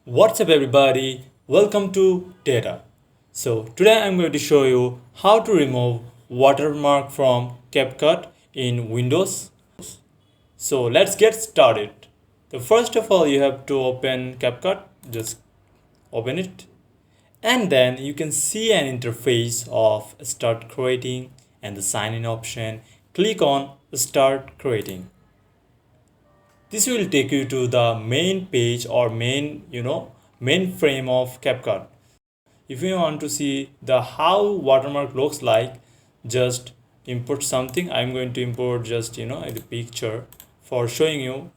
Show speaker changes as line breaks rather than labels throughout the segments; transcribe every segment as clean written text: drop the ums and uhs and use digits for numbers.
What's up everybody, welcome to Data. So today I'm going to show you how to remove watermark from Capcut in Windows. So let's get started. So first of all you have to open Capcut, just open it, and then you can see an interface of start creating and the sign in option. Click on start creating. This will take you to the main page or main frame of Capcut. If you want to see the how watermark looks like, just import something. I'm going to import just the picture for showing you.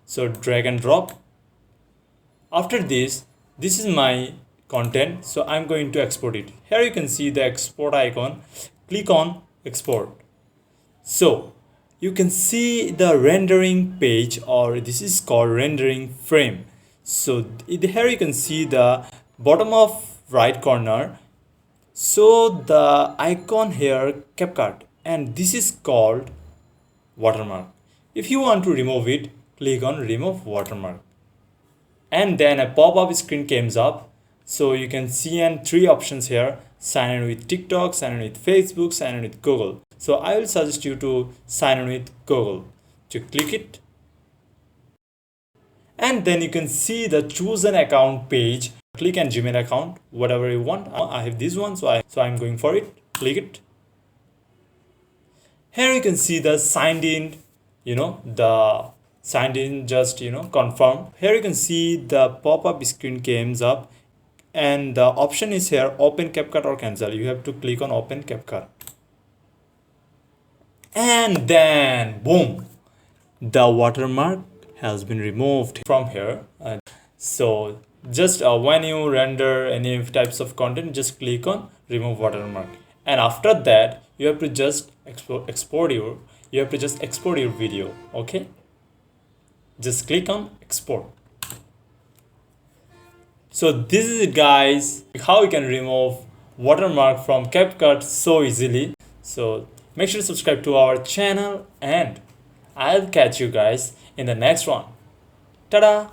So drag and drop. After this is my content, so I'm going to export it. Here you can see the export icon. Click on export. So you can see the rendering page, or this is called rendering frame. So here you can see the bottom of right corner. So the icon here Capcut, and this is called watermark. If you want to remove it, click on remove watermark, and then a pop-up screen comes up. So you can see three options here: sign in with TikTok, sign in with Facebook, sign in with Google. So I will suggest you to sign in with Google. To click it, and then you can see the choose an account page. Click on Gmail account, whatever you want. I have this one, so I'm going for it. Click it. Here you can see the signed in, the signed in, just confirm. Here you can see the pop-up screen comes up, and the option is here open Capcut or cancel. You have to click on open Capcut, and then boom, the watermark has been removed from here. So just when you render any types of content, just click on remove watermark, and after that you have to just export your video. Okay, just click on export. So this is it guys, how you can remove watermark from Capcut so easily. So make sure to subscribe to our channel, and I'll catch you guys in the next one. Ta-da!